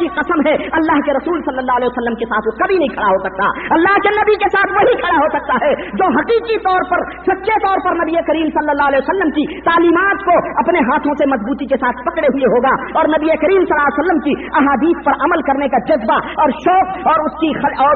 की कसम है, अल्लाह के रसूल सल्लल्लाहु अलैहि वसल्लम के साथ वो कभी नहीं खड़ा हो सकता। अल्लाह के नबी के साथ वही खड़ा हो सकता है जो हकीकी तौर पर, सच्चे तौर पर नबी करीम सल्लल्लाहु अलैहि वसल्लम की तालीमात को अपने हाथों से मजबूती के साथ पकड़े हुए होगा और नबी करीम सल्लल्लाहु अलैहि वसल्लम की अहादीस पर अमल करने का जज्बा और शौक और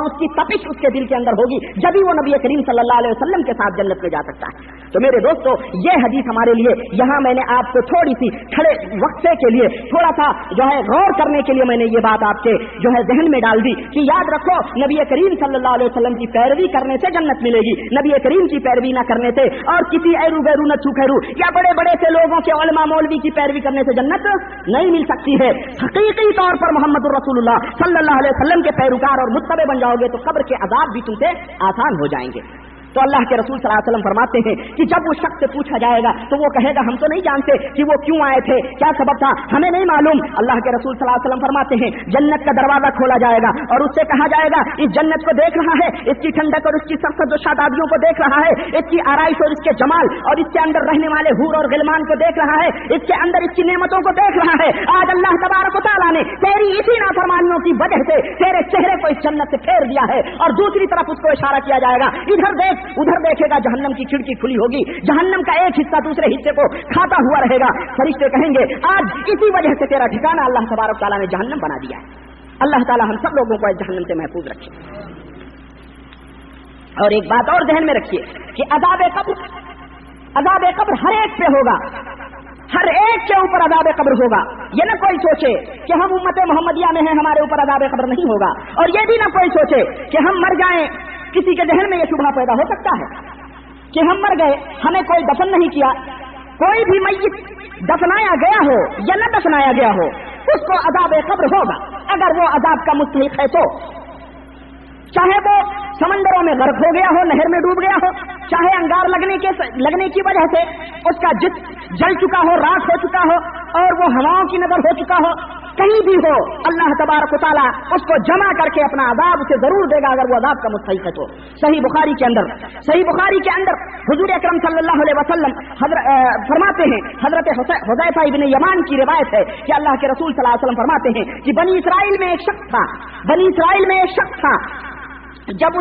उसकी तपिश उसके दिल के अंदर होगी, जब ही वो नबी करीम सल्लल्लाहु अलैहि वसल्लम के साथ जन्नत में जा सकता है। तो मेरे दोस्तों, ये हदीस हमारे लिए, यहाँ मैंने आपको थोड़ी सी खड़े वक्फे के लिए थोड़ा सा जो है गौर करने के लिए मैंने ये बात आपके जो है जहन में डाल दी कि याद रखो, नबी करीम सल्लल्लाहु अलैहि वसल्लम की पैरवी करने से जन्नत मिलेगी, नबी करीम की पैरवी न करने से और किसी ऐरू गैरू न छूखैरू या बड़े बड़े से लोगों के उलमा मौलवी की पैरवी करने से जन्नत नहीं मिल सकती है। हकीकी तौर पर मोहम्मद रसूलुल्लाह सल्लल्लाहु अलैहि वसल्लम के पैरोकार और मुत्तबे बन जाओगे तो कब्र के अज़ाब भी तुमसे आसान हो जाएंगे। तो अल्लाह के रसूल सल्लल्लाहु अलैहि वसल्लम फरमाते हैं कि जब वो शख्स से पूछा जाएगा तो वो कहेगा हम तो नहीं जानते कि वो क्यों आए थे, क्या सबब था, हमें नहीं मालूम। अल्लाह के रसूल सल्लल्लाहु अलैहि वसल्लम फरमाते हैं जन्नत का दरवाजा खोला जाएगा और उससे कहा जाएगा इस जन्नत को देख रहा है, इसकी ठंडक और इसकी सरसब्ज़ शादादियों को देख रहा है, इसकी आराइश और इसके जमाल और इसके अंदर रहने वाले हूर और गिलमान को देख रहा है, इसके अंदर इसकी नेमतों को देख रहा है। आज अल्लाह तबारक व तआला ने तेरी इसी नाफरमानियों की वजह से तेरे चेहरे को इस जन्नत से फेर दिया है और दूसरी तरफ उसको इशारा किया जाएगा इधर देख, उधर देखेगा, जहन्नम की खिड़की खुली होगी, जहन्नम का एक हिस्सा दूसरे हिस्से को खाता हुआ रहेगा। फरिश्ते कहेंगे आज इसी वजह से तेरा ठिकाना अल्लाह तबारक तआला ने जहन्नम बना दिया है। अल्लाह ताला हम सब लोगों को इस जहन्नम से महफूज रखे। और एक बात और ज़हन में रखिए कि अज़ाब कब्र हर एक पे होगा, हर एक के ऊपर अज़ाब कब्र होगा। ये ना कोई सोचे कि हम उम्मत मोहम्मदिया में हैं, हमारे ऊपर अज़ाब कब्र नहीं होगा, और ये भी ना कोई सोचे कि हम मर जाएं। किसी के जहन में ये शुबहा पैदा हो सकता है कि हम मर गए, हमें कोई दफन नहीं किया। कोई भी मय्यत दफनाया गया हो या न दफनाया गया हो उसको अज़ाब कब्र होगा, अगर वो अज़ाब का मुस्तहिक है तो। चाहे वो समंदरों में गर्क हो गया हो, नहर में डूब गया हो, चाहे अंगार लगने की वजह से उसका जिस्म जल चुका हो, राख हो चुका हो और वो हवाओं की नजर हो चुका हो, कहीं भी हो अल्लाह तबारक व तआला उसको जमा करके अपना अज़ाब उसे जरूर देगा अगर वो अज़ाब का मुस्तहिक है तो। सही बुखारी के अंदर हुजूर अकरम सल्लल्लाहु अलैहि वसल्लम फरमाते हैं, हजरत हुज़ैफा इब्न यमान की रिवायत है कि अल्लाह के रसूल सल्लल्लाहु अलैहि वसल्लम फरमाते हैं कि बनी इसराइल में एक शख्स था, जब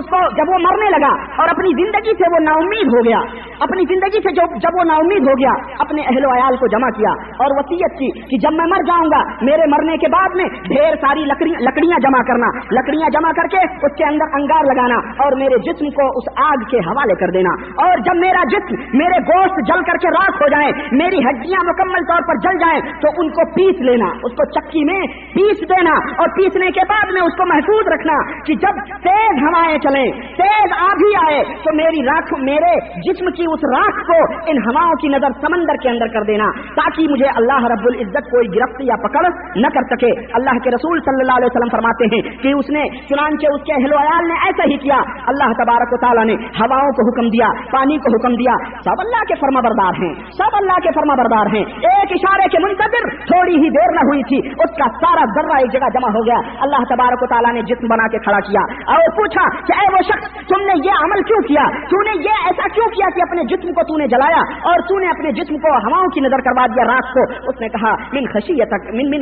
वो मरने लगा और अपनी जिंदगी से वो नाउम्मीद हो गया, अपनी जिंदगी से जब वो नाउम्मीद हो गया, अपने अहलो अयाल को जमा किया और वसीयत की कि जब मैं मर जाऊंगा मेरे मरने के बाद में ढेर सारी लकड़ियां जमा करना, लकड़ियां जमा करके उसके अंदर अंगार लगाना और मेरे जिस्म को उस आग के हवाले कर देना, और जब मेरा जिस्म, मेरे गोश्त जल करके राख हो जाए, मेरी हड्डियां मुकम्मल तौर पर जल जाएं तो उनको पीस लेना, उसको चक्की में पीस देना और पीसने के बाद में उसको महफूज रखना कि जब तेज हवाएं चले, तेज आंधी आए तो मेरे जिस्म की उस राख को इन हवाओं की नजर समंदर के अंदर कर देना ताकि मुझे अल्लाह रब्बुल इज्जत कोई गिरफ्त या पकड़ न कर सके। अल्लाह के रसूल सल्लल्लाहु अलैहि वसल्लम फरमाते हैं कि उसने चुनांचे उसके अहलो अयाल ने ऐसा ही किया। अल्लाह तबारक व तआला ने हवाओं को हुक्म दिया, पानी को हुक्म दिया, सब अल्लाह के फरमाबरदार हैं, सब अल्लाह के फरमाबरदार हैं। एक इशारे के मुंतज़िर, थोड़ी ही देर न हुई थी उसका सारा जर्रा एक जगह जमा हो गया। अल्लाह तबारक व तआला ने जिस्म बना के खड़ा किया और पूछा कि ऐ वो शख्स, तुमने ये अमल क्यों किया, तूने ये ऐसा क्यों किया कि अपने जिस्म को तूने जलाया और तूने अपने जिस्म को हवाओं की नजर करवा दिया, रात को। उसने कहा मिन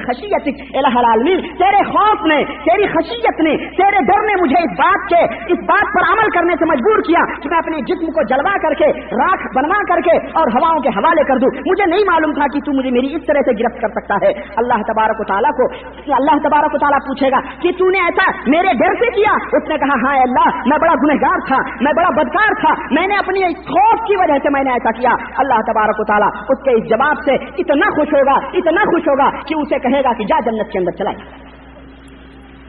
खशियतिक इलाहल आलमीन, तेरे खौफ ने, तेरी खशियत ने, तेरे डर ने मुझे इस बात पर अमल करने से मजबूर किया कि मैं अपने जिस्म को जलवा करके, राख बनवा करके और हवाओं के हवाले कर दूं। मुझे नहीं मालूम था कि तू मुझे मेरी इस तरह से गिरफ्त कर सकता है। अल्लाह तबारक व तआला पूछेगा कि तूने ऐसा मेरे डर से किया? उसने कहा हाँ अल्लाह, मैं बड़ा गुनहगार था, मैं बड़ा बदकार था, मैंने अपनी खौफ की वजह से मैंने ऐसा किया। अल्लाह तबारक व तआला उसके इस जवाब से इतना खुश होगा कि उसे कहेगा कि जा जन्नत के अंदर चला।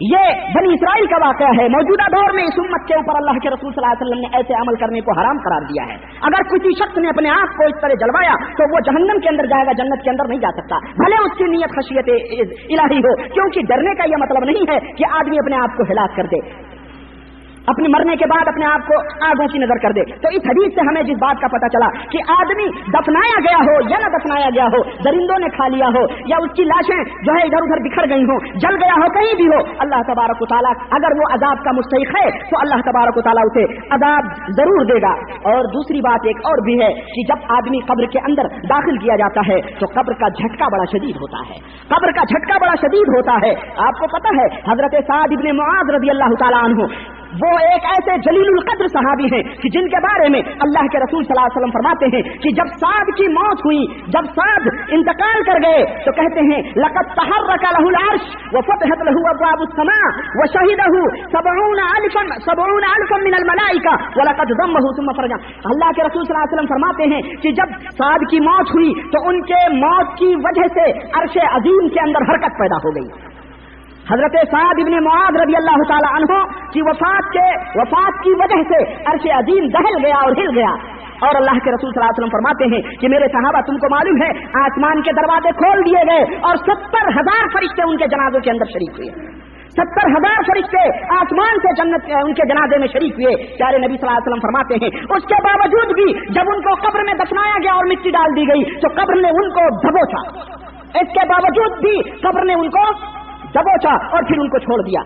ये बनी इसराइल का वाक़या है। मौजूदा दौर में इस उम्मत के ऊपर अल्लाह के रसूल सल्लल्लाहु अलैहि वसल्लम ने ऐसे अमल करने को हराम करार दिया है। अगर किसी शख्स ने अपने आप को इस तरह जलवाया तो वो जहन्नम के अंदर जाएगा, जन्नत के अंदर नहीं जा सकता, भले उसकी नीयत खशियत इलाही हो, क्योंकि डरने का यह मतलब नहीं है कि आदमी अपने आप को हिलाक कर दे। अपने मरने के बाद अपने आप को आगों की नजर कर दे। तो इस हदीस से हमें जिस बात का पता चला कि आदमी दफनाया गया हो या न दफनाया गया हो, दरिंदों ने खा लिया हो या उसकी लाशें जो है इधर उधर बिखर गई हो, जल गया हो, कहीं भी हो, अल्लाह तबारक व तआला अगर वो अजाब का मुस्तहिक है तो अल्लाह तबारक व तआला उसे अजाब जरूर देगा। और दूसरी बात एक और भी है कि जब आदमी कब्र के अंदर दाखिल किया जाता है तो कब्र का झटका बड़ा शदीद होता है, कब्र का झटका बड़ा शदीद होता है। आपको पता है हजरत साद इब्ने मुआज रज़ी अल्लाह तआला अन्हु वो एक ऐसे जलीलुल कद्र सहाबी हैं कि जिनके बारे में अल्लाह के रसूल सल्लल्लाहु अलैहि वसल्लम फरमाते हैं कि जब साद की मौत हुई, जब साद इंतकाल कर गए तो कहते हैं लक़द तहर्रका लहुल अर्श व फतहत लहु अब्वाबुस समा व शहिदहु 70 अल्फन मिनल मलाइका व लक़द दम्महु सुम्मा फरजा। अल्लाह के रसूल सल्लल्लाहु अलैहि वसल्लम फरमाते हैं कि जब साद की मौत हुई तो उनके मौत की वजह से अर्श अजीम के अंदर हरकत पैदा हो गई। हजरत साद इब्ने मुआज रज़ी अल्लाह तआला अन्हु की वफात की वजह से अर्श अजीम दहल गया और हिल गया। और अल्लाह के रसूल सल्लल्लाहु अलैहि वसल्लम फरमाते हैं कि मेरे सहाबा तुमको मालूम है आसमान के दरवाजे खोल दिए गए और 70,000 फरिश्ते उनके जनाजों के अंदर शरीक हुए। 70,000 फरिश्ते आसमान से जन्नत उनके जनाजे में शरीक हुए। प्यारे नबी सल्लल्लाहु अलैहि वसल्लम फरमाते हैं उसके बावजूद भी जब उनको कब्र में दफनाया गया और मिट्टी डाल दी गई तो कब्र ने उनको दबोचा, इसके बावजूद भी कब्र ने उनको दबोचा और फिर उनको छोड़ दिया।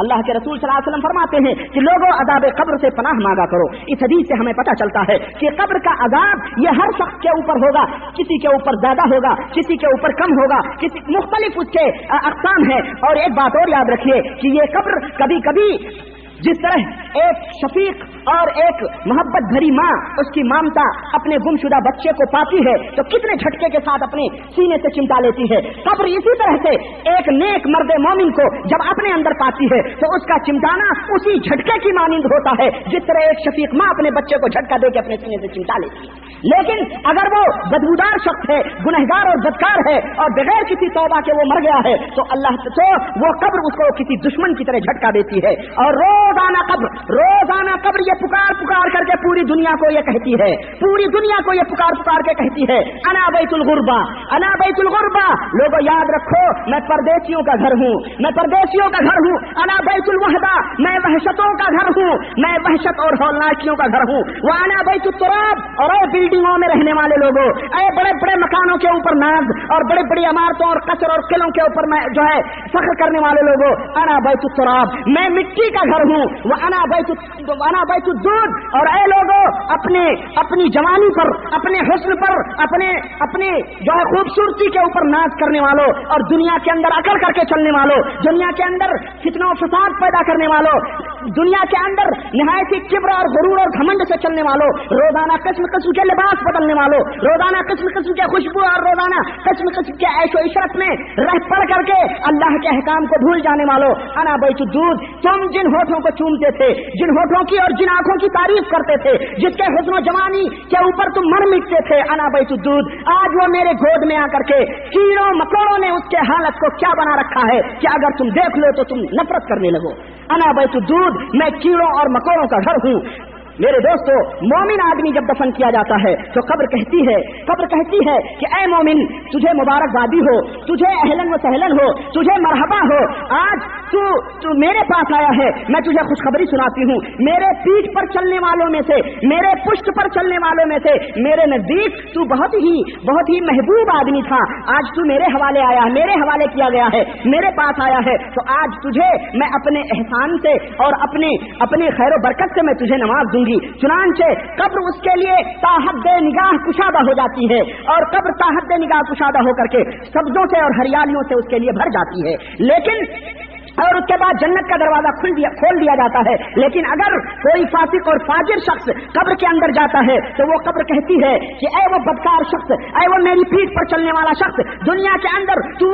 अल्लाह के रसूल सल्लल्लाहु अलैहि वसल्लम फरमाते हैं कि लोगों अज़ाब कब्र से पनाह मांगा करो। इस हदीस से हमें पता चलता है कि कब्र का अज़ाब ये हर शख्स के ऊपर होगा, किसी के ऊपर ज्यादा होगा, किसी के ऊपर कम होगा, किसी मुख्तलिफ उसके अक़साम है। और एक बात और याद रखिए कि ये कब्र कभी कभी जिस तरह एक शफीक और एक मोहब्बत भरी माँ उसकी ममता अपने गुमशुदा बच्चे को पाती है तो कितने झटके के साथ अपने सीने से चिमटा लेती है, कब्र इसी तरह से एक नेक मर्द मोमिन को जब अपने अंदर पाती है तो उसका चिमटाना उसी झटके की मानिंद होता है जिस तरह एक शफीक माँ अपने बच्चे को झटका दे के अपने सीने से चिमटा लेती है। लेकिन अगर वो बदबूदार शख्स है, गुनहगार और बदकार है और बगैर किसी तौबा के वो मर गया है तो अल्लाह तो वो कब्र उसको किसी दुश्मन की तरह झटका देती है। और रोजाना कब्र ये पुकार पुकार करके पूरी दुनिया को ये कहती है, पूरी दुनिया को ये पुकार पुकार के कहती है अना बैतुल गुरबा, अना बैतुल गुरबा। लोगों याद रखो मैं परदेशियों का घर हूँ, मैं परदेशियों का घर हूँ। अना बैतुल वहदा, मैं वहशतों का घर हूँ, मैं वहशत और हौलनाकियों का घर हूँ। वो अना बैतुल तुराब, और बिल्डिंगों में रहने वाले लोगों, बड़े बड़े मकानों के ऊपर नाज और बड़े बड़ी इमारतों और कसर और किलों के ऊपर मैं जो है फख्र करने वाले लोगों, अना बैतुल तुराब, मैं मिट्टी का घर हूँ। वो अना बैतुल दूध, और ऐ लोगों अपनी जवानी पर, अपने हुस्न पर, अपने जो है खूबसूरती के ऊपर नाज करने वालों और दुनिया के अंदर अकड़ करके चलने वालों, दुनिया के अंदर फितना और फसाद पैदा करने वालों, दुनिया के अंदर निहायत ही किब्र और गुरूर और घमंड से चलने वालों, रोजाना किस्म किस्म के लिबास बदलने वालों, रोजाना किस्म किस्म के खुशबू और रोजाना किस्म किस्म के ऐशो इशरत में रह पड़ करके अल्लाह के अहकाम को भूल जाने वालों, अना बैतुल दूध, तुम जिन होठों को चूमते थे, जिन होठों की और जिन आंखों की तारीफ करते थे, जिसके हुस्न जवानी के ऊपर तुम मर मिटते थे, अना बैतुल दूध, आज वो मेरे गोद में आकर के कीड़ों मकोड़ों ने उसके हालत को क्या बना रखा है कि अगर तुम देख लो तो तुम नफरत करने लगो। अना बैतुल दूध, मैं कीड़ों और मकोड़ों का घर हूँ। मेरे दोस्तों, मोमिन आदमी जब दफन किया जाता है तो कब्र कहती है कि ऐ मोमिन तुझे मुबारकबादी हो, तुझे अहलन व सहलन हो, तुझे मरहबा हो, आज तू मेरे पास आया है, मैं तुझे खुशखबरी सुनाती हूँ। मेरे पीठ पर चलने वालों में से, मेरे पुष्ट पर चलने वालों में से मेरे नजदीक तू बहुत ही महबूब आदमी था, आज तू मेरे हवाले आया, मेरे हवाले किया गया है, मेरे पास आया है, तो आज तुझे मैं अपने एहसान से और अपने खैर बरकत से मैं तुझे नवाज दूंगी। चुनांचे कब्र उसके लिए ताहद्दे निगाह कुशादा हो जाती है और कब्र ताहद्दे निगाह कुशादा होकर के सब्जों से और हरियालियों से उसके लिए भर जाती है। लेकिन और उसके बाद जन्नत का दरवाजा खोल दिया जाता है। लेकिन अगर कोई फासिक और फाजिर शख्स कब्र के अंदर जाता है तो वो कब्र कहती है कि ऐ वो बदकार शख्स, ऐ वो मेरी पीठ पर चलने वाला शख्स, दुनिया के अंदर तू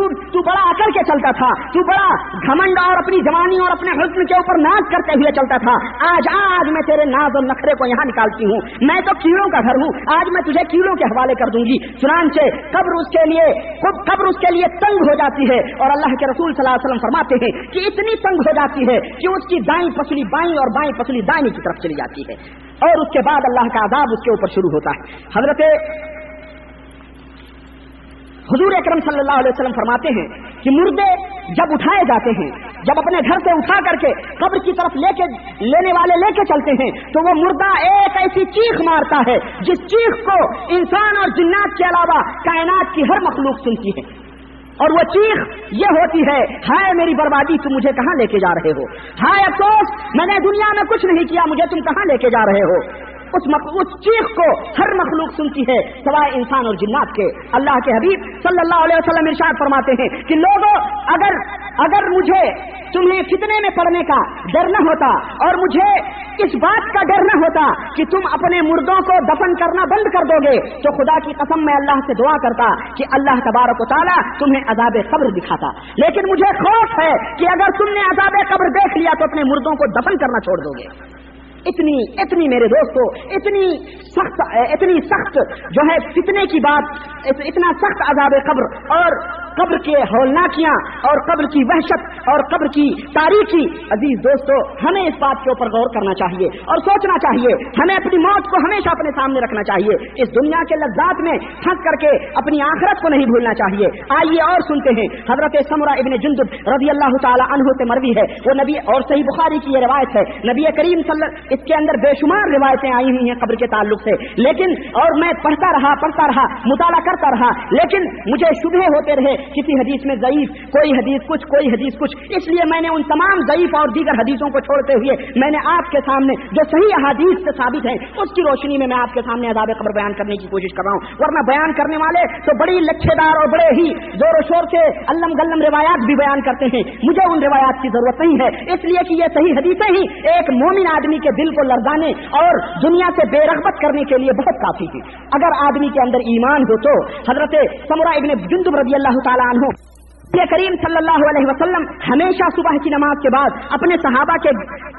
बड़ा अकड़ के चलता था, तू बड़ा घमंड और अपनी जवानी और अपने हुस्न के ऊपर नाज करते हुए चलता था, आज मैं तेरे नाज और नखरे को यहाँ निकालती हूँ, मैं तो कीड़ों का घर हूँ, आज मैं तुझे कीड़ों के हवाले कर दूंगी। चुनांचे कब्र उसके लिए तंग हो जाती है और अल्लाह के रसूल सल्लल्लाहु अलैहि वसल्लम फरमाते हैं कि इतनी तंग हो जाती है कि उसकी दाईं पसली बाईं और बाईं पसली दाईं की तरफ चली जाती है और उसके बाद अल्लाह का अज़ाब उसके ऊपर शुरू होता है। हजरत हुजूर अकरम सल्लल्लाहु अलैहि वसल्लम फरमाते हैं कि मुर्दे जब उठाए जाते हैं, जब अपने घर से उठा करके कब्र की तरफ लेने वाले लेके चलते हैं तो वो मुर्दा एक ऐसी चीख मारता है जिस चीख को इंसान और जिन्नात के अलावा कायनात की हर मखलूक सुनती है, और वो चीख ये होती है, हाय मेरी बर्बादी, तुम मुझे कहां लेके जा रहे हो, हाय अफसोस, मैंने दुनिया में कुछ नहीं किया, मुझे तुम कहां लेके जा रहे हो। उस चीख को हर मखलूक सुनती है सवाए इंसान और जिन्नात के। अल्लाह के हबीब सल्लल्लाहु अलैहि वसल्लम इरशाद फरमाते हैं कि लोगों, अगर मुझे तुम्हें फितने में पड़ने का डर न होता और मुझे इस बात का डर न होता कि तुम अपने मुर्दों को दफन करना बंद कर दोगे, तो खुदा की कसम मैं अल्लाह से दुआ करता कि अल्लाह तबारक व तआला तुम्हें अज़ाब कब्र दिखाता। लेकिन मुझे खौफ है कि अगर तुमने अज़ाब कब्र देख लिया तो अपने मुर्दों को दफन करना छोड़ दोगे। इतनी मेरे दोस्तों, इतनी सख्त जो है फितने की बात, इतना सख्त अज़ाब कब्र और कब्र के हौलनाकियां और कब्र की वहशत और कब्र की तारीकी। अजीज दोस्तों, हमें इस बात के ऊपर गौर करना चाहिए और सोचना चाहिए। हमें अपनी मौत को हमेशा अपने सामने रखना चाहिए। इस दुनिया के लज्जात में फंस करके अपनी आखिरत को नहीं भूलना चाहिए। आइए और सुनते हैं हजरत समुरा इब्न जुंदुब रज़ियल्लाहु ताला अन्हु से मरवी है, वो नबी और सही बुखारी की ये रिवायत है, नबी करीम इसके अंदर बेशुमार रिवायतें आई हुई हैं कब्र के ताल्लुक से, लेकिन और मैं पढ़ता रहा, मुताला करता रहा, लेकिन मुझे शुबहे होते रहे, किसी हदीस में ज़ईफ, कोई हदीस कुछ, इसलिए मैंने उन तमाम ज़ईफ और दीगर हदीसों को छोड़ते हुए मैंने आपके सामने जो सही अहादीस से साबित है उसकी रोशनी में मैं आपके सामने अज़ाब कब्र बयान करने की कोशिश कर रहा हूँ। वरना बयान करने वाले तो बड़ी लच्छेदार और बड़े ही जोर शोर से अल्लम गल्लम रिवायात भी बयान करते हैं। मुझे उन रिवायात की जरूरत नहीं है, इसलिए कि ये सही हदीसें ही एक मोमिन आदमी के दिल को लर्जाने और दुनिया से बेरग़बत करने के लिए बहुत काफी थी। अगर आदमी के अंदर ईमान हो तो हजरत समुरा इब्न जुंदुब रज़ियल्लाहु ताला अन्हु नबी करीम सल्लल्लाहु अलैहि वसल्लम हमेशा सुबह की नमाज के बाद अपने सहाबा के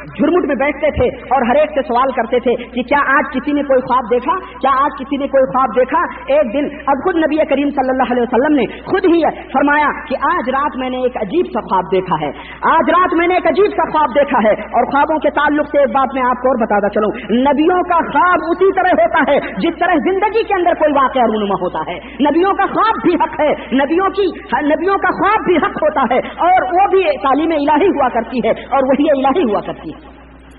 झुरमुट में बैठते थे और हर एक से सवाल करते थे कि क्या आज किसी ने कोई ख्वाब देखा, क्या आज किसी ने कोई ख्वाब देखा। एक दिन अब खुद नबी करीम सल्लल्लाहु अलैहि वसल्लम ने खुद ही फरमाया कि आज रात मैंने एक अजीब सा ख्वाब देखा है, आज रात मैंने एक अजीब सा ख्वाब देखा है। और ख्वाबों के ताल्लुक से एक बात मैं आपको और बताता चलूं, नबियों का ख्वाब उसी तरह होता है जिस तरह जिंदगी के अंदर कोई वाक़या रूनुमा होता है। नबियों का ख्वाब भी हक है, नबियों का ख्वाब भी हक होता है, और वो भी तालीम इलाही हुआ करती है और वही इलाही हुआ करती है।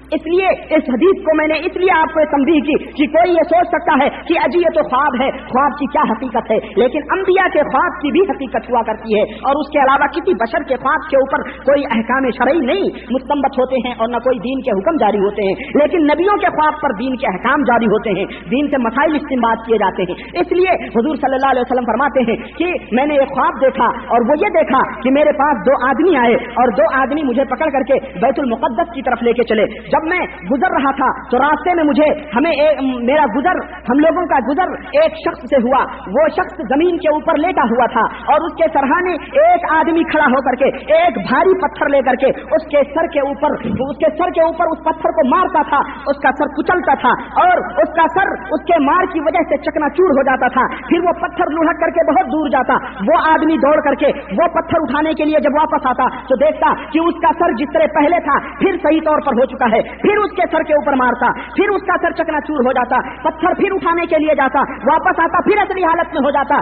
इसलिए इस हदीस को मैंने इसलिए आपको तंबीह की कि कोई ये सोच सकता है कि अजी ये तो ख्वाब है, ख्वाब की क्या हकीकत है, लेकिन अंबिया के ख्वाब की भी हकीकत हुआ करती है और उसके अलावा किसी बशर के ख्वाब के ऊपर कोई अहकाम शरई नहीं मुस्तंबत होते हैं और न कोई दीन के हुक्म जारी होते हैं, लेकिन नबियों के ख्वाब पर दीन के अहकाम जारी होते हैं, दीन से मसाइल इस्तिंबात किए जाते हैं। इसलिए हुजूर सल्लल्लाहु अलैहि वसल्लम फरमाते हैं कि मैंने एक ख्वाब देखा और वो ये देखा कि मेरे पास दो आदमी आए और दो आदमी मुझे पकड़ करके बैतुल मुक़द्दस की तरफ लेके चले। जब मैं गुजर रहा था तो रास्ते में हम लोगों का गुजर एक शख्स से हुआ। वो शख्स जमीन के ऊपर लेटा हुआ था और उसके सरहाने एक आदमी खड़ा होकर के एक भारी पत्थर लेकर के उसके सर के ऊपर उस पत्थर को मारता था, उसका सर कुचलता था और उसका सर उसके मार की वजह से चकनाचूर हो जाता था। फिर वो पत्थर लुढ़क करके बहुत दूर जाता। वो आदमी दौड़ करके वो पत्थर उठाने के लिए जब वापस आता तो देखता कि उसका सर जिस तरह पहले था फिर सही तौर पर हो चुका है। फिर उसके सर के ऊपर मारता, फिर उसका सर चकनाचूर हो जाता, पत्थर फिर उठाने के लिए जाता, वापस आता फिर असली हालत में हो जाता।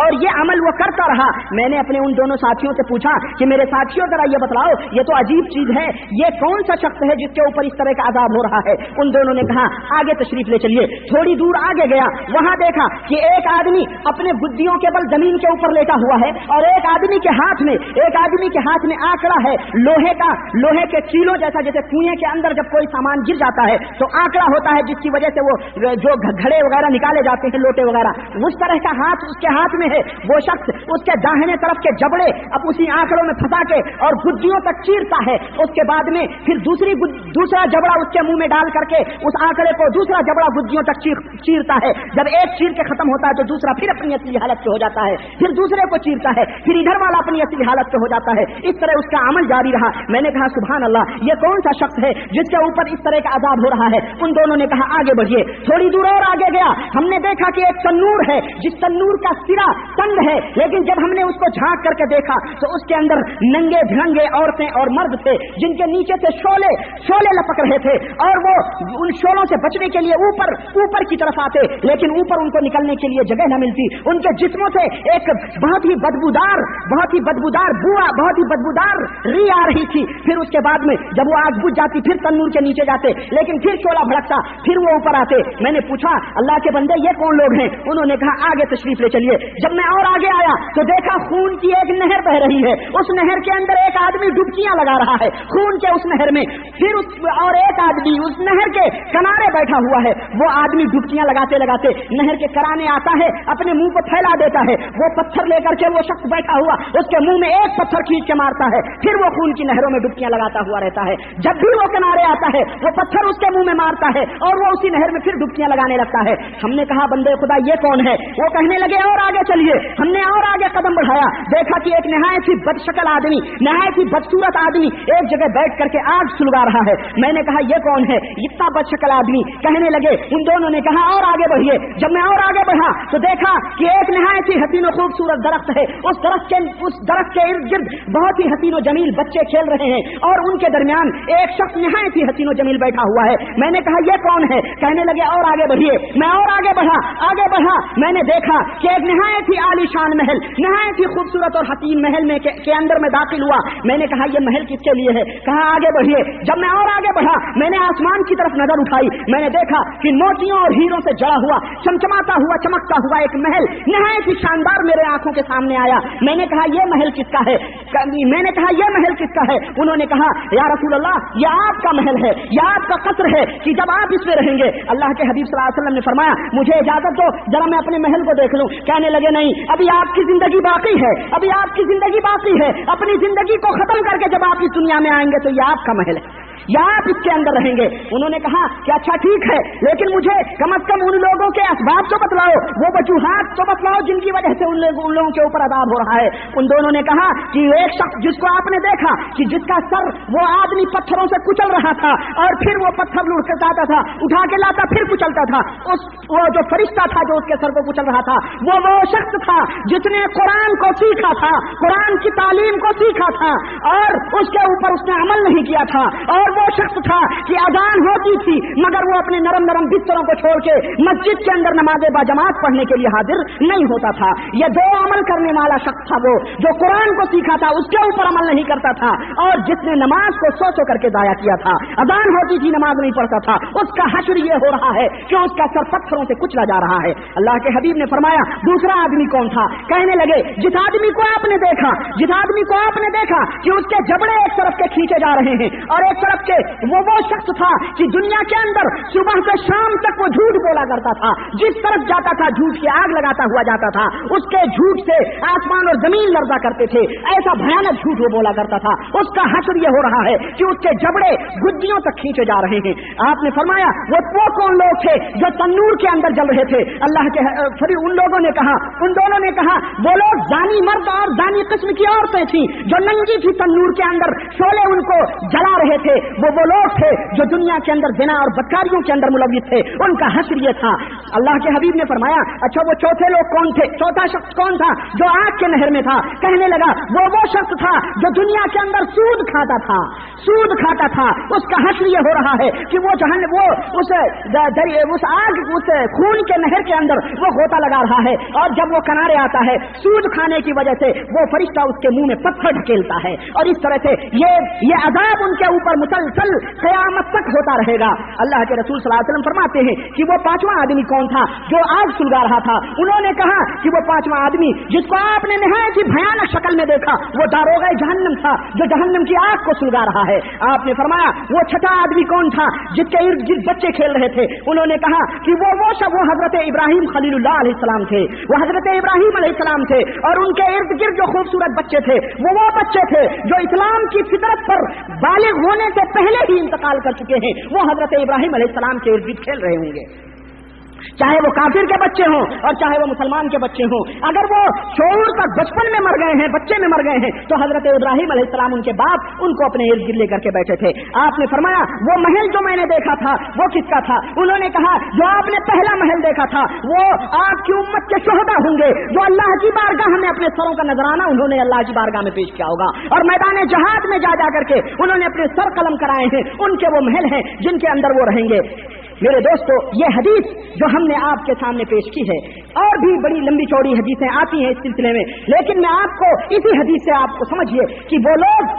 और ये अमल वो करता रहा। मैंने अपने उन दोनों साथियों से पूछा कि मेरे साथियों जरा ये बतलाओ, ये तो अजीब चीज है, ये कौन सा शख्स है जिसके ऊपर इस तरह का अजाब हो रहा है। उन दोनों ने कहा आगे तशरीफ ले चलिए। थोड़ी दूर आगे गया, वहां देखा कि एक आदमी अपने बुद्धियों के बल जमीन के ऊपर लेटा हुआ है और एक आदमी के हाथ में आंकड़ा है, लोहे के चीलों जैसा, जैसे कुएं के अंदर जब कोई सामान गिर जाता है तो आंकड़ा होता है जिसकी वजह से वो जो घड़े वगैरह निकाले जाते हैं, लोटे वगैरह, उस तरह का हाथ उसके हाथ में है। वो शख्स उसके दाहिने तरफ के जबड़े अब उसी आंकड़ों में फंसा के और गुज्जियों तक चीरता है। उसके बाद में फिर दूसरा जबड़ा उसके मुंह में डाल करके उस आंकड़े को दूसरा जबड़ा गुज्जियों तक चीरता है। जब एक चीर के खत्म होता है तो दूसरा फिर अपनी असली हालत पे हो जाता है, फिर दूसरे को चीरता है, फिर इधर वाला अपनी असली हालत पे हो जाता है। इस तरह उसका अमल जारी रहा। मैंने कहा सुभान अल्लाह, ये कौन सा शख्स है जिसके ऊपर इस तरह का अजाब हो रहा है। उन दोनों ने कहा आगे बढ़िए। थोड़ी दूर और आगे गया, हमने देखा कि एक तन्नूर है, जिस तन्नूर का सिरा तंग है, लेकिन जब हमने उसको झांक करके देखा तो उसके अंदर नंगे भिड़ंगे औरतें और मर्द थे, जिनके नीचे से शोले लपक रहे थे, और वो उन शोलों से बचने के लिए ऊपर की तरफ आते, लेकिन ऊपर उनको निकलने के लिए जगह न मिलती। उनके जिस्मों से एक बहुत ही बदबूदार बुआ, बहुत ही बदबूदार री आ रही थी। फिर उसके बाद में जब वो आग बुझ जाती, फिर तन्नूर के नीचे जाते, लेकिन फिर शोला भड़कता, फिर वो ऊपर आते। मैंने पूछा अल्लाह के बंदे ये कौन लोग हैं? उन्होंने कहा आगे तशरीफ ले चलिए। जब मैं और आगे आया तो देखा खून की एक नहर बह रही है, उस नहर के अंदर एक आदमी डुबकियां लगा रहा है खून के उस नहर में। फिर और एक आदमी उस नहर के किनारे बैठा हुआ है। वो आदमी डुबकियां लगाते लगाते नहर के किनारे आता है, अपने मुंह को फैला देता है। वो पत्थर लेकर के वो शख्स बैठा हुआ उसके मुंह में एक पत्थर खींच के मारता है, फिर वो खून की नहरों में डुबकियां लगाता हुआ रहता है। जब भी वो किनारे आता है वो पत्थर उसके मुंह में मारता है और वो उसी नहर में फिर डुबकियां लगाने लगता है। हमने कहा बंदे खुदा ये कौन है? वो कहने लगे और आगे चलिए। हमने और आगे कदम बढ़ाया, देखा कि एक नहायत ही बदशक्ल आदमी, नहायत ही बदसूरत आदमी एक जगह बैठ करके आग सुलगा रहा है। मैंने कहा ये कौन है इतना बदशक्ल आदमी? कहने लगे, उन दोनों ने कहा और आगे बढ़िए। जब मैं और आगे बढ़ा तो देखा कि एक नहायत ही हसीन और खूबसूरत दरख्त है, उस दरख्त के इर्द गिर्द बहुत ही हसीन और जमील बच्चे खेल रहे हैं, और उनके दरमियान एक शख्स नहायत ही हसीन और जमील बैठा हुआ है। मैंने कहा ये कौन है? कहने लगे और आगे बढ़िए। मैं और आगे बढ़ा, मैंने देखा कि एक नहायत ही आलीशान महल, नहायत ही खूबसूरत और हसीन महल में के अंदर में दाखिल हुआ। मैंने कहा ये महल किसके लिए है? कहा आगे बढ़िए। जब मैं और आगे बढ़ा मैंने आसमान की तरफ नजर उठाई, मैंने देखा कि मोतियों और हीरों से जड़ा हुआ, चमचमाता हुआ, चमकता हुआ एक महल नहायत ही शानदार मेरे आंखों के सामने आया। मैंने कहा ये महल किसका है? उन्होंने कहा या रसूल अल्लाह ये आपका महल है, ये आपका कस्र है कि जब आप इसमें रहेंगे। अल्लाह के हबीब सल्लल्लाहु अलैहि वसल्लम ने फरमाया मुझे इजाजत दो जरा मैं अपने महल को देख लूं। कहने लगे नहीं, अभी आपकी जिंदगी बाकी है, अपनी जिंदगी को खत्म करके जब आप इस दुनिया में आएंगे तो ये आपका महल है, या आप इसके अंदर रहेंगे। उन्होंने कहा कि अच्छा ठीक है, लेकिन मुझे कम से कम उन लोगों के असबाब तो बतलाओ, वो वजूहात तो बतलाओ जिनकी वजह से उन लोगों के ऊपर अदाब हो रहा है। उन दोनों ने कहा कि एक शख्स जिसको आपने देखा कि जिसका सर वो आदमी पत्थरों से कुचल रहा था, और फिर वो पत्थर लुढ़काता था, उठा के लाता, फिर कुचलता था, वो जो फरिश्ता था जो उसके सर को कुचल रहा था वो शख्स था जिसने कुरान को सीखा था, कुरान की तालीम को सीखा था, और उसके ऊपर उसने अमल नहीं किया था। और वो शख्स था कि अजान होती थी मगर वो अपने नरम नरम बिस्तरों को छोड़ के मस्जिद के अंदर नमाज़े बाजमात पढ़ने के लिए हाजिर नहीं होता था। यह दो अमल करने वाला शख्स था, वो जो कुरान को सीखा था उसके ऊपर अमल नहीं करता था, और जिसने नमाज को सो करके दाया किया था, अजान होती थी नमाज नहीं पढ़ता था। उसका हश्र ये हो रहा है कि उसका सर पत्थरों से कुचला जा रहा है। अल्लाह के हबीब ने फरमाया दूसरा आदमी कौन था? कहने लगे जिस आदमी को आपने देखा कि उसके जबड़े एक तरफ के खींचे जा रहे हैं और एक तरफ के, वो शख्स था कि दुनिया के अंदर सुबह से शाम तक वो झूठ बोला करता था, जिस तरफ जाता था झूठ की आग लगाता हुआ जाता था, उसके झूठ से आसमान और जमीन लर्जा करते थे, ऐसा भयानक झूठ वो बोला करता था। उसका हश्र ये हो रहा है कि उसके जबड़े गुद्दियों तक खींचे जा रहे हैं। आपने फरमाया वो कौन लोग थे जो तन्नूर के अंदर जल रहे थे? अल्लाह के फिर उन दोनों ने कहा वो लोग जानी मर्द और जानी किस्म की औरतें थी जो नंगी थी तन्नूर के अंदर, शोले उनको जला रहे थे। वो लोग थे जो दुनिया के अंदर ज़िना और बदकारियों के अंदर मुलव्विस थे, उनका हश्र ये था। अल्लाह के हबीब ने फरमाया अच्छा वो चौथे लोग कौन थे? चौथा शख्स कौन था जो आग के नहर में था? कहने लगा वो शख्स था जो दुनिया के अंदर सूद खाता था। उसका हश्र ये हो रहा है कि वो उस खून के नहर के अंदर वो गोता लगा रहा है, और जब वो किनारे आता है सूद खाने की वजह से वो फरिश्ता उसके मुंह में पत्थर ढकेलता है, और इस तरह से ये अजाब उनके ऊपर मुसलसल क़यामत तक होता रहेगा। अल्लाह के रसूल सल्लल्लाहु अलैहि वसल्लम फरमाते हैं कि वो पांचवा आदमी कौन था जो आग सुलगा रहा था? उन्होंने कहा कि वो पांचवा आदमी जिसको आपने निहायत ही भयानक शक्ल में देखा वो दारोगा जहन्नम था जो जहन्नम की आग को सुलगा रहा है। आपने फरमाया वो छठा आदमी कौन था जिसके इर्द गिर्द बच्चे खेल रहे थे? उन्होंने कहा कि वो हजरत इब्राहिम खलीलुल्लाह अलैहिस्सलाम थे, वो हजरत इब्राहिम अलैहिस्सलाम थे, और उनके इर्द गिर्द जो खूबसूरत बच्चे थे वो बच्चे थे जो इस्लाम की फितरत पर बालिग होने से पहले ही इंतकाल कर चुके हैं, वो हजरत इब्राहिम अलैहिस्सलाम के इर्द गिर्द खेल रहे होंगे। चाहे वो काफिर के बच्चे हों और चाहे वो मुसलमान के बच्चे हों, अगर वो शऊर तक बचपन में मर गए हैं, बच्चे में मर गए हैं, तो हजरत इब्राहिम अलैहिस्सलाम उनके बाप उनको अपने इर्द गिर्द लेकर के बैठे थे। आपने फरमाया वो महल जो मैंने देखा था वो किसका था? उन्होंने कहा जो आपने पहला महल देखा था वो आपकी उम्मत के शोहदा होंगे जो अल्लाह की बारगाह में अपने सरों का नजराना उन्होंने अल्लाह की बारगाह में पेश किया होगा, और मैदान जहाद में जा करके उन्होंने अपने सर कलम कराए हैं, उनके वो महल हैं जिनके अंदर वो रहेंगे। मेरे दोस्तों, ये हदीस जो हमने आपके सामने पेश की है, और भी बड़ी लंबी चौड़ी हदीसें आती हैं इस सिलसिले में, लेकिन मैं आपको इसी हदीस से आपको समझिए कि वो लोग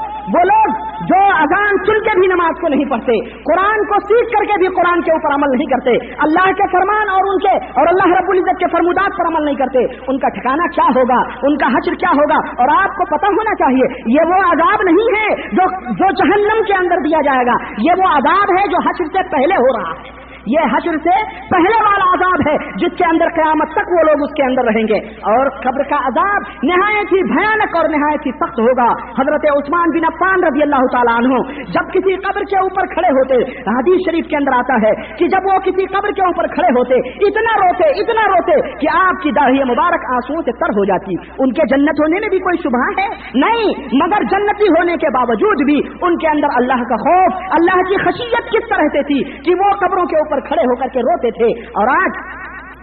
जो अजान सुन के भी नमाज को नहीं पढ़ते, कुरान को सीख करके भी कुरान के ऊपर अमल नहीं करते, अल्लाह के फरमान और अल्लाह रब्बुल इज्जत के फरमुदात पर अमल नहीं करते, उनका ठिकाना क्या होगा, उनका हश्र क्या होगा? और आपको पता होना चाहिए ये वो अजाब नहीं है जो जहन्नम के अंदर दिया जाएगा, ये वो अजाब है जो हश्र से पहले हो रहा है। ये हश्र से पहले वाला अजाब है जिसके अंदर क़यामत तक वो लोग उसके अंदर रहेंगे। और कब्र का अजाब निहायत ही भयानक और निहायत ही सख्त होगा। हजरत उस्मान बिन अफ़्फ़ान रज़ी अल्लाह ताला अन्हु जब किसी कब्र के ऊपर खड़े होते, हदीस शरीफ के अंदर आता है कि जब वो किसी कब्र के ऊपर खड़े होते इतना रोते कि आपकी दाढ़ी मुबारक आंसुओं से तर हो जाती। उनके जन्नत होने में भी कोई शुबहा है नहीं, मगर जन्नती होने के बावजूद भी उनके अंदर अल्लाह का खौफ, अल्लाह की खशियत किस तरह से थी कि वो कब्रों के ऊपर खड़े होकर के रोते थे। और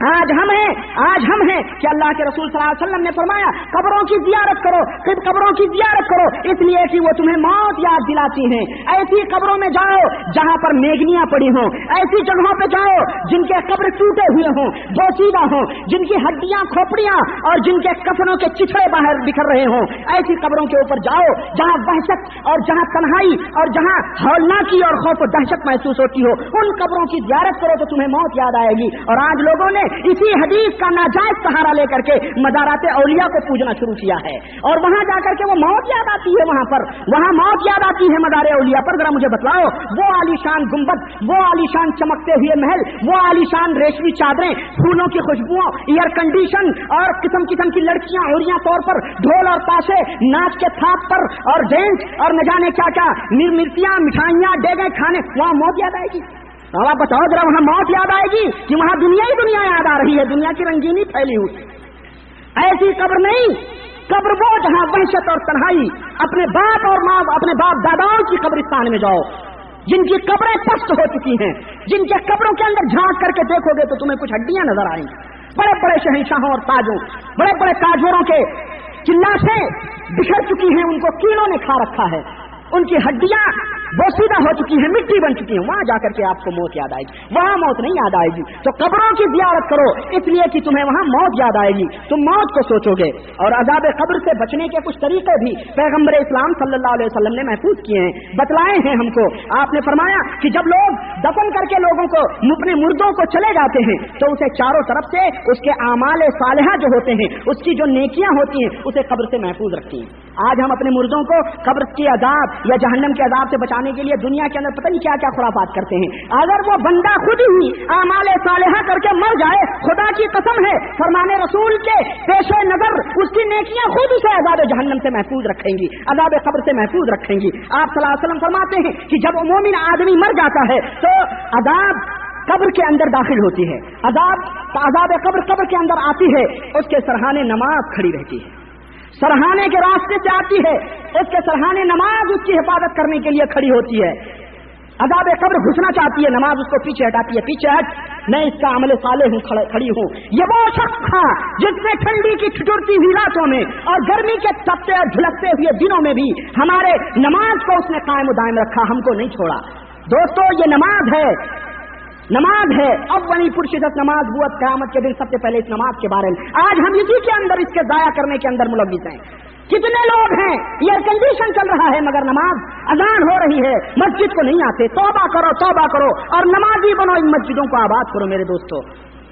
आज हम हैं कि अल्लाह के रसूल सल्लल्लाहु अलैहि वसल्लम ने फरमाया कब्रों की ज़ियारत करो, कब्रों की ज़ियारत करो, इसलिए कि वो तुम्हें मौत याद दिलाती हैं। ऐसी कब्रों में जाओ जहां पर मेघनियां पड़ी हों, ऐसी जगहों पे जाओ जिनके कब्र टूटे हुए हों, बोसीदा हों, जिनकी हड्डियां खोपड़ियां और जिनके कफनों के चिथड़े बाहर बिखर रहे हों, ऐसी कब्रों के ऊपर जाओ जहां वहशत और जहां तन्हाई और जहां हौलनाकी और खौफ और दहशत महसूस होती हो, उन कब्रों की ज़ियारत करो तो तुम्हें मौत याद आएगी। और आज लोगों ने इसी हदीस का नाजायज सहारा लेकर के मज़ारात औलिया को पूजना शुरू किया है, और वहां जाकर के वो मौत याद आती है, वहां मौत याद आती है मज़ार औलिया पर। जरा मुझे बतलाओ, वो आलीशान गुंबद, वो आलीशान चमकते हुए महल, वो आलीशान रेशमी चादरें, फूलों की खुशबुओं, एयर कंडीशन और किस्म किस्म की लड़कियां औरिया तौर पर ढोल और ताशे, नाच के थाप पर और डेंस और न जाने क्या क्या मिर्चियां, मिठाइयां, डेगे खाने, वहां मौत याद आएगी? अब आप बताओ जरा, वहां मौत याद आएगी कि वहां दुनिया ही दुनिया याद आ रही है, दुनिया की रंगीनी फैली हुई? ऐसी कब्र नहीं, कब्र वो जहां वहशत और तन्हाई, अपने बाप दादाओं की कब्रिस्तान में जाओ जिनकी कब्रें पस्त हो चुकी हैं, जिनके कब्रों के अंदर झांक करके देखोगे तो तुम्हें कुछ हड्डियां नजर आएंगी, बड़े बड़े शहंशाहों और ताजों, बड़े बड़े ताजोरों के चिल्लाशें बिखर चुकी हैं, उनको कीड़ों ने खा रखा है, उनकी हड्डियां बोसीदा हो चुकी हैं, मिट्टी बन चुकी हैं। वहां जाकर के आपको मौत याद आएगी, वहां मौत नहीं याद आएगी। तो कब्रों की ज़ियारत करो इसलिए कि तुम्हें वहां मौत याद आएगी, तुम मौत को सोचोगे। और अज़ाब कब्र से बचने के कुछ तरीके भी पैगंबर इस्लाम सल्लल्लाहु अलैहि वसल्लम ने महफूज किए हैं, बतलाए हैं हमको। आपने फरमाया कि जब लोग दफन करके लोगों को अपने मुर्दों को चले जाते हैं तो उसे चारों तरफ से उसके आमाल सालिहा जो होते हैं, उसकी जो नेकियां होती हैं, उसे कब्र से महफूज रखती हैं। आज हम अपने मुर्दों को कब्र के अजाब या जहन्नम के अजाब से बचाने के लिए दुनिया के अंदर पता नहीं क्या क्या खुराफात करते हैं। अगर वो बंदा खुद ही आमाले सालेहा करके मर जाए, खुदा की कसम है, फरमाने रसूल के पेशे नजर उसकी नेकियां खुद उसे अजाब जहन्नम से महफूज रखेंगी, अजाब कब्र से महफूज रखेंगी। आप सल्लल्लाहु अलैहि वसल्लम फरमाते हैं कि जब मोमिन आदमी मर जाता है तो अजाब कब्र के अंदर दाखिल होती है, अजाब कब्र के अंदर आती है, उसके सरहाने नमाज खड़ी रहती है, सरहाने के रास्ते से आती है, उसके सरहाने नमाज उसकी हिफाजत करने के लिए खड़ी होती है। अज़ाब कब्र घुसना चाहती है, नमाज उसको पीछे हटाती है, पीछे हट, मैं इसका अमले साले हूँ, खड़ी हूँ। ये वो शख्स था जिसने ठंडी की ठिठुरती हुई रातों में और गर्मी के तपते और झुलकते हुए दिनों में भी हमारे नमाज को उसने कायम दायम रखा, हमको नहीं छोड़ा। दोस्तों, ये नमाज है, अव्वली पुरशिदत नमाज बुअत क़यामत के दिन सबसे पहले इस नमाज के बारे में। आज हम इसी के अंदर, इसके जाया करने के अंदर मुलव्विस हैं। कितने लोग हैं, एयर कंडीशन चल रहा है मगर नमाज अजान हो रही है, मस्जिद को नहीं आते। तौबा करो और नमाजी बनो, इन मस्जिदों को आबाद करो मेरे दोस्तों,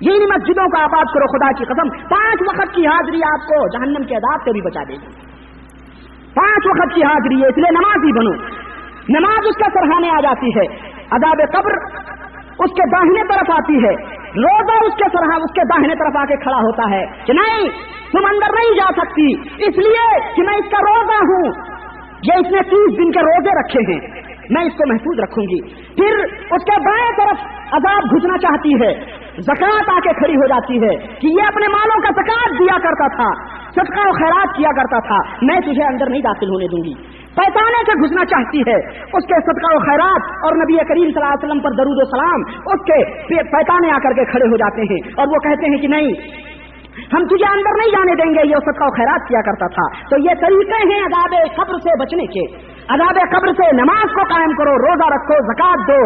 इन मस्जिदों को आबाद करो। खुदा की कसम 5 वक्त की हाजिरी आपको जहन्नम के अज़ाब से भी बचा देगी। 5 वक्त की हाजिरी है, इसलिए नमाजी बनो। नमाज उसके सरहाने आ जाती है, अज़ाब कब्र उसके दाहिने तरफ आती है, रोजा उसके दाहिने तरफ आके खड़ा होता है कि नहीं, तुम अंदर नहीं जा सकती, इसलिए कि मैं इसका रोजा हूं। ये इसने 30 दिन के रोजे रखे हैं, मैं इसको महफूज रखूंगी। फिर उसके बाएं तरफ अजाब घुसना चाहती है, ज़कात आके खड़ी हो जाती है कि ये अपने मालों का ज़कात दिया करता था, सदका और खैरात किया करता था, मैं तुझे अंदर नहीं दाखिल होने दूंगी। पैताने से घुसना चाहती है, उसके सदका और खैरात और नबी करीम सल्लल्लाहु अलैहि वसल्लम पर दरूद व सलाम उसके पैताने आकर के खड़े हो जाते हैं और वो कहते हैं कि नहीं, हम तुझे अंदर नहीं जाने देंगे, ये सदका और खैरात किया करता था। तो ये तरीके हैं अज़ाब कब्र से बचने के। अज़ाब कब्र से नमाज को कायम करो, रोजा रखो, ज़कात दो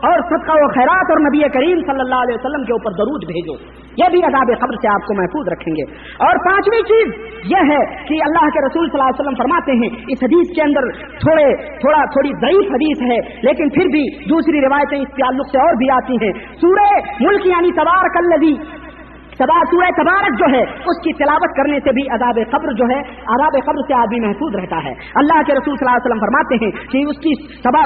और सदका व खैरात और नबी करीम सल्लल्लाहु अलैहि वसल्लम के ऊपर दरूद भेजो, ये भी अज़ाब कब्र से आपको महफूज रखेंगे। और पांचवी चीज यह है कि अल्लाह के रसूल सल्लल्लाहु अलैहि वसल्लम फरमाते हैं, इस हदीस के अंदर थोड़ी ज़ईफ हदीस है, लेकिन फिर भी दूसरी रिवायतें इस ताल्लुक से और भी आती हैं। सूरह मुल्क यानी तबारकल्लज़ी, सूरह तबारक जो है उसकी तिलावत करने से भी अज़ाब कब्र जो है, अज़ाब कब्र से आदमी महफूज रहता है। अल्लाह के रसूल सल्लल्लाहु अलैहि वसल्लम फरमाते हैं कि उसकी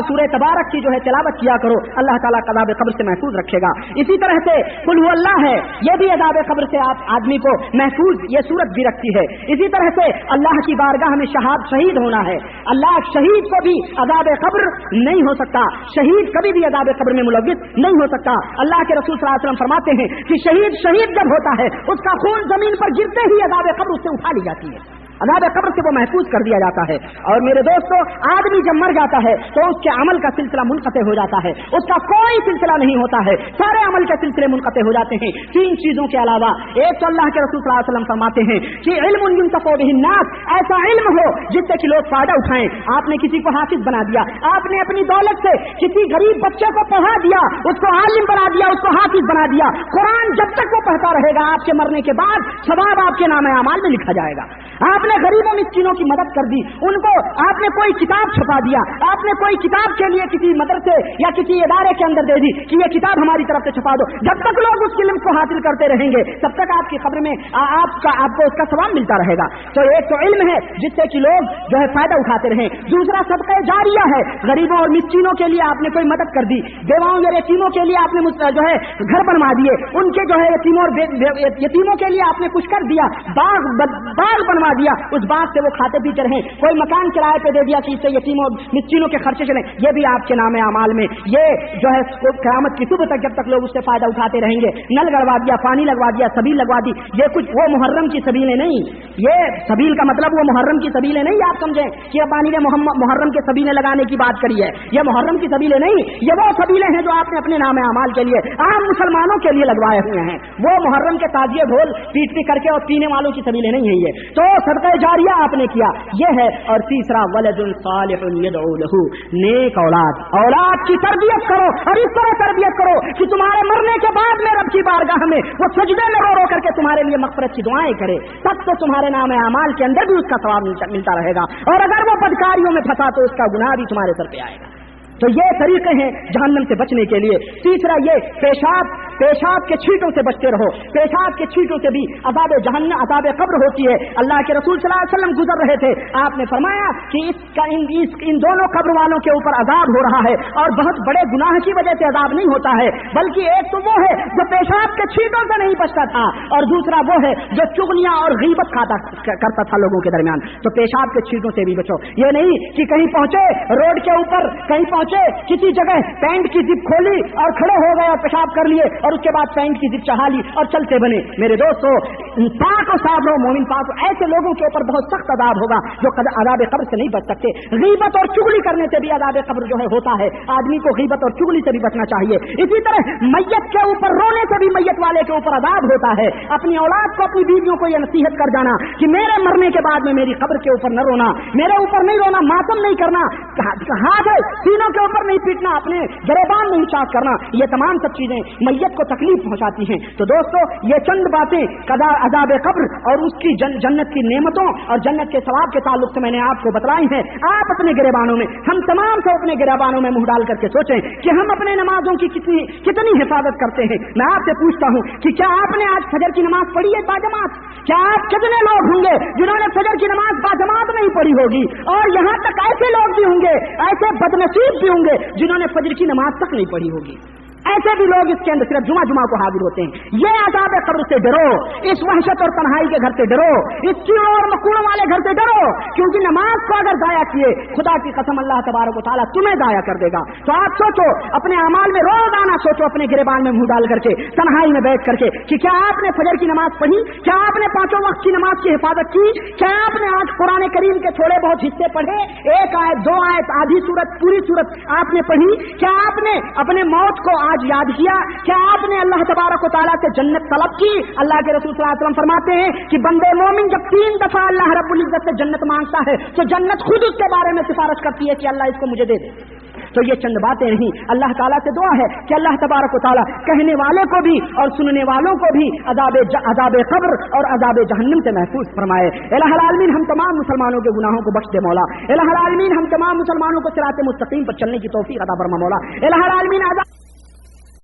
सूरह तबारक की जो है तिलावत किया करो, अल्लाह ताला अज़ाब कब्र से महफूज रखेगा। इसी तरह से कुल हु अल्लाह है, ये भी अज़ाब कब्र से आप आदमी को महफूज ये सूरत भी रखती है। इसी तरह से अल्लाह की बारगाह में शहीद होना है, अल्लाह शहीद को भी अज़ाब कब्र नहीं हो सकता, शहीद कभी भी अज़ाब कब्र में मुलव्विस नहीं हो सकता। अल्लाह के रसूल सल्लल्लाहु अलैहि वसल्लम फरमाते हैं कि शहीद जब होता है उसका खून जमीन पर गिरते ही अज़ाब कब्र उससे उठा ली जाती है, अज़ाब कब्र से वो महफूज कर दिया जाता है। और मेरे दोस्तों, आदमी जब मर जाता है तो उसके अमल का सिलसिला मुनक़ते हो जाता है, उसका कोई सिलसिला नहीं होता है, सारे अमल के सिलसिले मुनक़ते हो जाते हैं तीन चीजों के अलावा। एक तो अल्लाह के रसूल सल्लल्लाहु अलैहि वसल्लम फरमाते हैं कि इल्मुन युंतफ़उ बिहिन नास, ऐसा इल्म हो जिससे कि लोग फायदा उठाएं। आपने किसी को हाफिज बना दिया, आपने अपनी दौलत से किसी गरीब बच्चे को पढ़ा दिया, उसको आलिम बना दिया, उसको हाफिज बना दिया। कुरान जब तक वो पढ़ता रहेगा आपके मरने के बाद सवाब आपके नामे अमाल में लिखा जाएगा। आपने गरीबों मिस्कीनों की मदद कर दी, उनको आपने कोई किताब छपा दिया, आपने कोई किताब के लिए किसी मदरसे या किसी इदारे के अंदर दे दी कि ये किताब हमारी तरफ से छपा दो, जब तक लोग उस इल्म को हासिल करते रहेंगे तब तक आपकी कब्र में आपको उसका सवाब मिलता रहेगा। तो एक तो इल्म है जिससे कि लोग जो है फायदा उठाते रहें, दूसरा सदका जारिया है, गरीबों और मिस्कीनों के लिए आपने कोई मदद कर दी, बेवाओं या यतीमों के लिए आपने जो है घर बनवा दिए, उनके जो है यतीमों के लिए आपने कुछ कर दिया, बाग बनवा दिया, उस बाग से वो खाते पीते रहे, कोई मकान किराए पे दे दिया कि इससे यतीमों मिस्कीनों के खर्चे चले, ये भी आपके नामे अमाल में, ये जो है क़यामत की सुबह तक जब तक लोग उससे फायदा उठाते रहेंगे। नल लगवा दिया, पानी लगवा दिया, सबील लगवा दी, ये कुछ वो मुहर्रम की सबीलें नहीं, ये सबील का मतलब वो मुहर्रम की सबीलें नहीं आप समझें कि रब्बानी ने मुहर्रम के सबीलें लगाने की बात करी है, ये मुहर्रम की सबीलें नहीं, ये वो सबीलें हैं जो आपने अपने नामे अमाल के लिए आम मुसलमानों के लिए लगवाए हुए हैं, वो मुहर्रम के ताजिए ढोल पीट करके और पीने वालों की सबीलें नहीं है। ये तो सदका जारिया आपने किया, ये है। और तीसरा वलदुन सालिहुन यदऊ लहू, नेक औलाद की तरबियत करो और इस तरह तरबियत करो कि तुम्हारे मरने के बाद में रब की बारगाह में वो सजदे में रो रो करके तुम्हारे लिए मग़फ़िरत की दुआएं करे, तब तो तुम्हारे नाम अमाल के अंदर भी उसका सवाब मिलता रहेगा, और अगर वो बदकारियों में फंसा तो उसका गुनाह भी तुम्हारे सर पे आएगा। तो ये तरीके हैं जहन्नम से बचने के लिए। तीसरा ये पेशाब के छींटों से बचते रहो, पेशाब के छींटों से भी अज़ाब जहन्नम अज़ाब कब्र होती है। अल्लाह के रसूल सल्लल्लाहु अलैहि वसल्लम गुजर रहे थे, आपने फरमाया कि इन दोनों कब्र वालों के ऊपर अज़ाब हो रहा है, और बहुत बड़े गुनाह की वजह से अज़ाब नहीं होता है, बल्कि एक तो वो है जो पेशाब के छींटों से नहीं बचता था, और दूसरा वो है जो चुगलियां और गीबत करता था लोगों के दरमियान। तो पेशाब के छींटों से भी बचो। ये नहीं कि कहीं पहुंचे रोड के ऊपर, कहीं पहुंचे किसी जगह पैंट की जिप खोली और खड़े हो गए और पेशाब कर लिए, और उसके बाद पैंट की जिप चढ़ा ली और चलते बने। मेरे दोस्तों, पाक और साफ रहो, मोमिन पाक। ऐसे लोगों के ऊपर बहुत सख्त अज़ाब होगा जो अज़ाब कब्र से नहीं बच सकते। गीबत और चुगली करने से भी अज़ाब कब्र जो है होता है, आदमी को गीबत और चुगली से भी बचना चाहिए। इसी तरह मैयत के ऊपर रोने से भी मैयत वाले के ऊपर अज़ाब होता है। अपनी औलाद को, अपनी बीवियों को यह नसीहत कर जाना कि मेरे मरने के बाद में मेरी कब्र के ऊपर न रोना, मेरे ऊपर नहीं रोना, मातम नहीं करना, हाथ सीनों के ऊपर नहीं पीटना, अपने गिरेबान नहीं चाक करना, ये तमाम सब चीजें मैयत को तकलीफ पहुंचाती हैं। तो दोस्तों, ये चंद बातें अज़ाब कब्र और उसकी जन्नत की नेमतों और जन्नत के सवाब के ताल्लुक से मैंने आपको बतलाई हैं। आप अपने गिरेबानों में, हम तमाम से अपने गिरेबानों में मुंह डाल करके सोचें कि हम अपने नमाजों की कितनी हिफाजत करते हैं। मैं आपसे पूछता हूं कि क्या आपने आज फजर की नमाज पढ़ी है बाजमात? क्या आप कितने लोग होंगे जिन्होंने फजर की नमाज बाजमात नहीं पढ़ी होगी? और यहां तक ऐसे लोग भी होंगे, ऐसे बदनसीब भी होंगे जिन्होंने फजर की नमाज तक नहीं पढ़ी होगी। ऐसे भी लोग इसके अंदर सिर्फ जुमा को हाजिर होते हैं। ये अज़ाब कब्र से डरो, इस वहशत और तन्हाई के घर से डरो, इस कीड़ों और मकोड़ों वाले घर से डरो, क्योंकि नमाज को अगर जाया किए, खुदा की कसम अल्लाह तबारक व तआला तुम्हें जाया कर देगा। तो आप सोचो, अपने अमाल में रोजाना सोचो, अपने गिरेबान में मुंह डाल करके, तन्हाई में बैठ करके, कि क्या आपने फजर की नमाज पढ़ी, क्या आपने पांचों वक्त की नमाज की हिफाजत की, क्या आपने आज कुरान करीम के थोड़े बहुत हिस्से पढ़े, एक आयत, दो आयत, आधी सूरत, पूरी सूरत आपने पढ़ी, क्या आपने अपने मौत को आज याद किया, क्या आपने अल्लाह तबारक व तआला से जन्नत तलब की। अल्लाह के रसूल सल्लल्लाहु अलैहि वसल्लम फरमाते हैं कि बंदे मोमिन जब 3 दफा अल्लाह रब्बुल इज्जत से जन्नत मांगता है तो जन्नत खुद उसके बारे में सिफारिश करती है कि अल्लाह इसको मुझे दे दे। तो ये चंद बातें नहीं, अल्लाह ताला से दुआ है कि अल्लाह तबारक व तआला कहने वाले को भी और सुनने वालों को भी अज़ाब कब्र और अज़ाब जहन्नम से महफूज फरमाए। इलाहुल आलमीन हम तमाम मुसलमानों के गुनाहों को बख्श दे मौला। इलाहुल आलमीन हम तमाम मुसलमानों को सिरात मुस्तकीम पर चलने की तौफीक अता फरमा मौला। इलाहुल आलमीन